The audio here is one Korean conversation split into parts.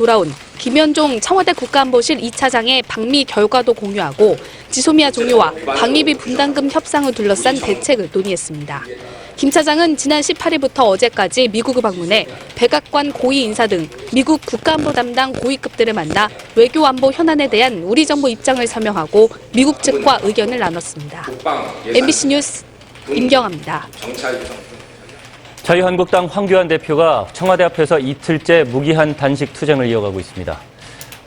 돌아온 김현종 청와대 국가안보실 2차장의 방미 결과도 공유하고 지소미아 종료와 방위비 분담금 협상을 둘러싼 대책을 논의했습니다. 김 차장은 지난 18일부터 어제까지 미국을 방문해 백악관 고위 인사 등 미국 국가안보 담당 고위급들을 만나 외교안보 현안에 대한 우리 정부 입장을 설명하고 미국 측과 의견을 나눴습니다. MBC 뉴스 임경아입니다. 자유한국당 황교안 대표가 청와대 앞에서 이틀째 무기한 단식 투쟁을 이어가고 있습니다.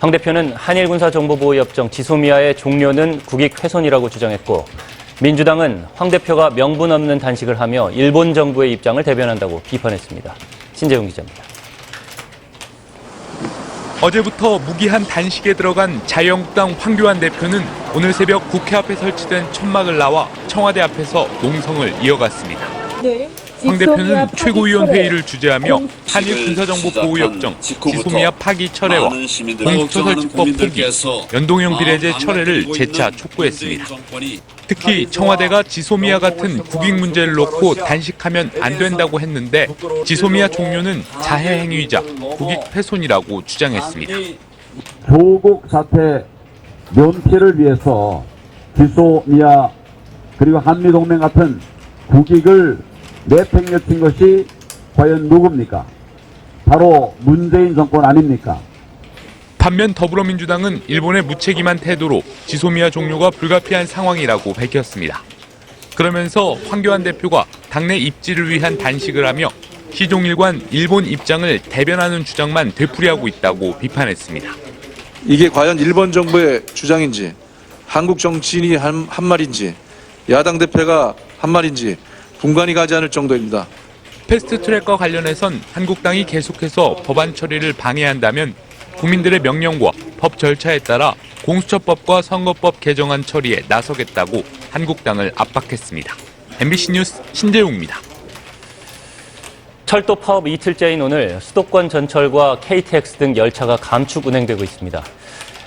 황 대표는 한일군사정보보호협정 지소미아의 종료는 국익 훼손이라고 주장했고, 민주당은 황 대표가 명분 없는 단식을 하며 일본 정부의 입장을 대변한다고 비판했습니다. 신재용 기자입니다. 어제부터 무기한 단식에 들어간 자유한국당 황교안 대표는 오늘 새벽 국회 앞에 설치된 천막을 나와 청와대 앞에서 농성을 이어갔습니다. 황 대표는 최고위원 회의를 주재하며 한일 군사정보보호협정 지소미아 파기 철회와 공수처설치법 포기, 연동형 비례제 철회를 재차 촉구했습니다. 특히 청와대가 지소미아 같은 국익 문제를 놓고 단식하면 안 된다고 했는데 지소미아 종료는 자해 행위이자 국익 훼손이라고 주장했습니다. 조국 사태 면피를 위해서 지소미아 그리고 한미동맹 같은 국익을 내팽개친 것이 과연 누굽니까? 바로 문재인 정권 아닙니까? 반면 더불어민주당은 일본의 무책임한 태도로 지소미아 종료가 불가피한 상황이라고 밝혔습니다. 그러면서 황교안 대표가 당내 입지를 위한 단식을 하며 시종일관 일본 입장을 대변하는 주장만 되풀이하고 있다고 비판했습니다. 이게 과연 일본 정부의 주장인지, 한국 정치인이 한 말인지, 야당 대표가 한 말인지 분간이 가지 않을 정도입니다. 패스트트랙과 관련해선 한국당이 계속해서 법안 처리를 방해한다면 국민들의 명령과 법 절차에 따라 공수처법과 선거법 개정안 처리에 나서겠다고 한국당을 압박했습니다. MBC 뉴스 신재용입니다. 철도 파업 이틀째인 오늘 수도권 전철과 KTX 등 열차가 감축 운행되고 있습니다.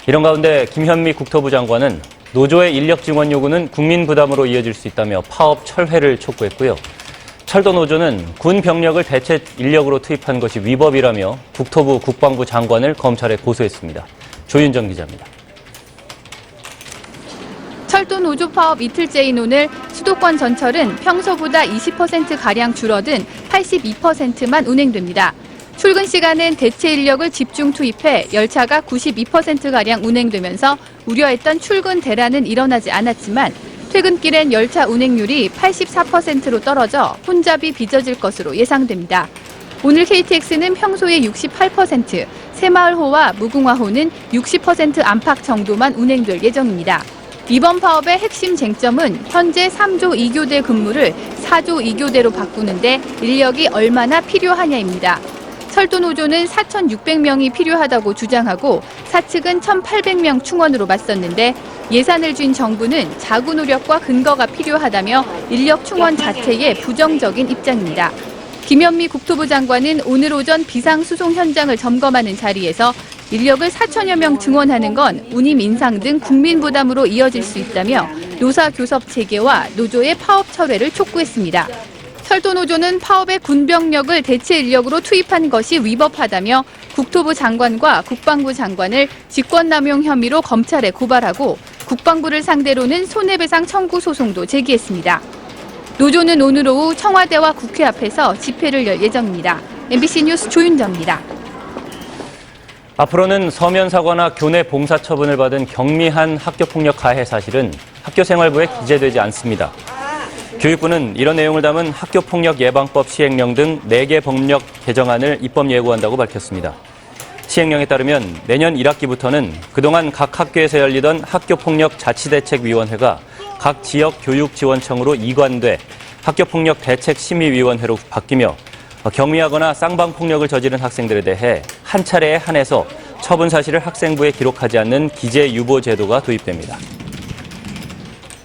이런 가운데 김현미 국토부 장관은 노조의 인력 증원 요구는 국민 부담으로 이어질 수 있다며 파업 철회를 촉구했고요. 철도 노조는 군 병력을 대체 인력으로 투입한 것이 위법이라며 국토부 국방부 장관을 검찰에 고소했습니다. 조윤정 기자입니다. 철도 노조 파업 이틀째인 오늘 수도권 전철은 평소보다 20%가량 줄어든 82%만 운행됩니다. 출근 시간은 대체 인력을 집중 투입해 열차가 92%가량 운행되면서 우려했던 출근 대란은 일어나지 않았지만 퇴근길엔 열차 운행률이 84%로 떨어져 혼잡이 빚어질 것으로 예상됩니다. 오늘 KTX는 평소의 68%, 새마을호와 무궁화호는 60% 안팎 정도만 운행될 예정입니다. 이번 파업의 핵심 쟁점은 현재 3조 2교대 근무를 4조 2교대로 바꾸는데 인력이 얼마나 필요하냐입니다. 철도노조는 4,600명이 필요하다고 주장하고 사측은 1,800명 충원으로 맞섰는데 예산을 준 정부는 자구 노력과 근거가 필요하다며 인력 충원 자체에 부정적인 입장입니다. 김현미 국토부 장관은 오늘 오전 비상수송 현장을 점검하는 자리에서 인력을 4천여 명 증원하는 건 운임 인상 등 국민 부담으로 이어질 수 있다며 노사 교섭 체계와 노조의 파업 철회를 촉구했습니다. 철도노조는 파업의 군병력을 대체 인력으로 투입한 것이 위법하다며 국토부 장관과 국방부 장관을 직권남용 혐의로 검찰에 고발하고 국방부를 상대로는 손해배상 청구 소송도 제기했습니다. 노조는 오늘 오후 청와대와 국회 앞에서 집회를 열 예정입니다. MBC 뉴스 조윤정입니다. 앞으로는 서면 사과나 교내 봉사 처분을 받은 경미한 학교폭력 가해 사실은 학교생활부에 기재되지 않습니다. 교육부는 이런 내용을 담은 학교폭력 예방법 시행령 등 4개 법령 개정안을 입법 예고한다고 밝혔습니다. 시행령에 따르면 내년 1학기부터는 그동안 각 학교에서 열리던 학교폭력 자치대책위원회가 각 지역 교육지원청으로 이관돼 학교폭력 대책심의위원회로 바뀌며 경미하거나 쌍방폭력을 저지른 학생들에 대해 한 차례에 한해서 처분 사실을 학생부에 기록하지 않는 기재 유보 제도가 도입됩니다.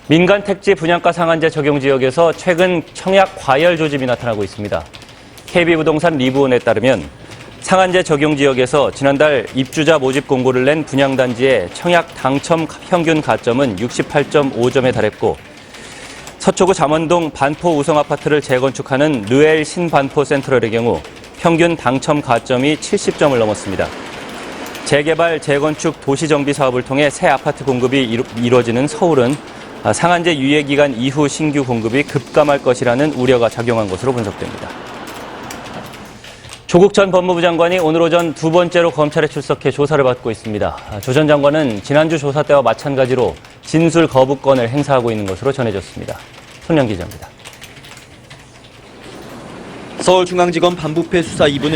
민간 택지 분양가 상한제 적용 지역에서 최근 청약 과열 조짐이 나타나고 있습니다. KB부동산 리브온에 따르면 상한제 적용 지역에서 지난달 입주자 모집 공고를 낸 분양단지의 청약 당첨 평균 가점은 68.5점에 달했고 서초구 잠원동 반포 우성아파트를 재건축하는 르엘 신반포 센트럴의 경우 평균 당첨 가점이 70점을 넘었습니다. 재개발, 재건축, 도시정비 사업을 통해 새 아파트 공급이 이루어지는 서울은 상한제 유예 기간 이후 신규 공급이 급감할 것이라는 우려가 작용한 것으로 분석됩니다. 조국 전 법무부 장관이 오늘 오전 두 번째로 검찰에 출석해 조사를 받고 있습니다. 조 전 장관은 지난주 조사 때와 마찬가지로 진술 거부권을 행사하고 있는 것으로 전해졌습니다. 손영 기자입니다. 서울중앙지검 반부패 수사 2부는